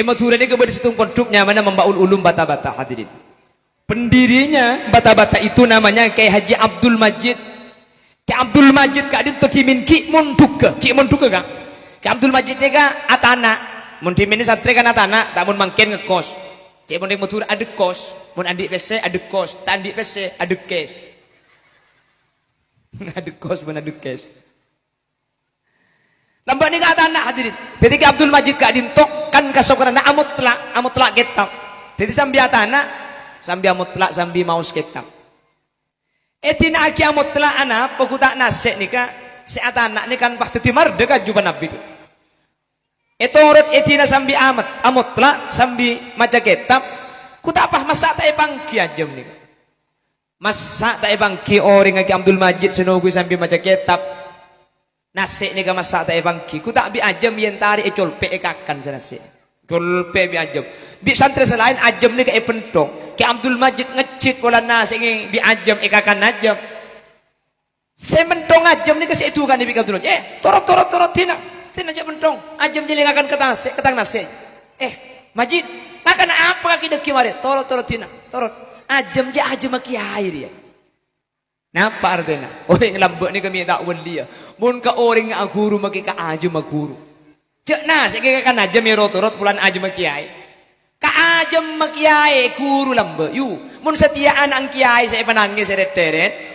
Madura ini kepada situng pondoknya mana Membaul Ulum Bata-Bata hadirin. Pendirinya Bata-Bata itu namanya Kiai Haji Abdul Majid. Kiai Abdul Majid kak din tocimin Ki Monduga kak. Kiai Abdul Majid ini kak atana. Mun timin ini santri kan atana, tak mun mangken ngekos. Kiai Mondek Madura ada kos, mun andik PC ada kos, tak andik PC ada kes. Ada kos mun ada kes. Lambat ni kata anak hadirin. Jadi Kiai Abdul Majid kak din tok kan kasokarana amutla kitab. Jadi sambil atana sambil mutlak sambil maus kitab. Etina aki mutlak anak pekutak nasik nika si atana ni kan waktu timar dekat juba nabi tu. Etorot etina sambil mutlak sambil maca kitab. Kutak apa masak tak bangki aja nika. Masak tak bangki orang aki Abdul Majid senogui sambil maca kitab. Nasik nika masak tak bangki. Kutak bi aja yang tarik colpe ekakan sana nasi. Colpe bi aja. Bi santri selain ajam ni ke pentong. Ke Abdul Majid ngecit pola nasi ni bi ajam ekakan ajam. Sementong ajam ni ke itu kan di bi Abdul Majid. Torot tina aja pentong. Ajam jadi akan ketang nasi. Majid makan apa kaki deki mari? Torot tina. Torot. Ajam je ajam kiai dia. Napa artinya? Orang lambak ni kami tak wali ya. Mun ka orang nga guru maki ka ajam guru. Cek nasi kaya kan ajam ya rotorot pulan ajam kiai. Ka ajam kiai guru lambak. Yu, mun setiaan ang kiai saya penangis saya teret.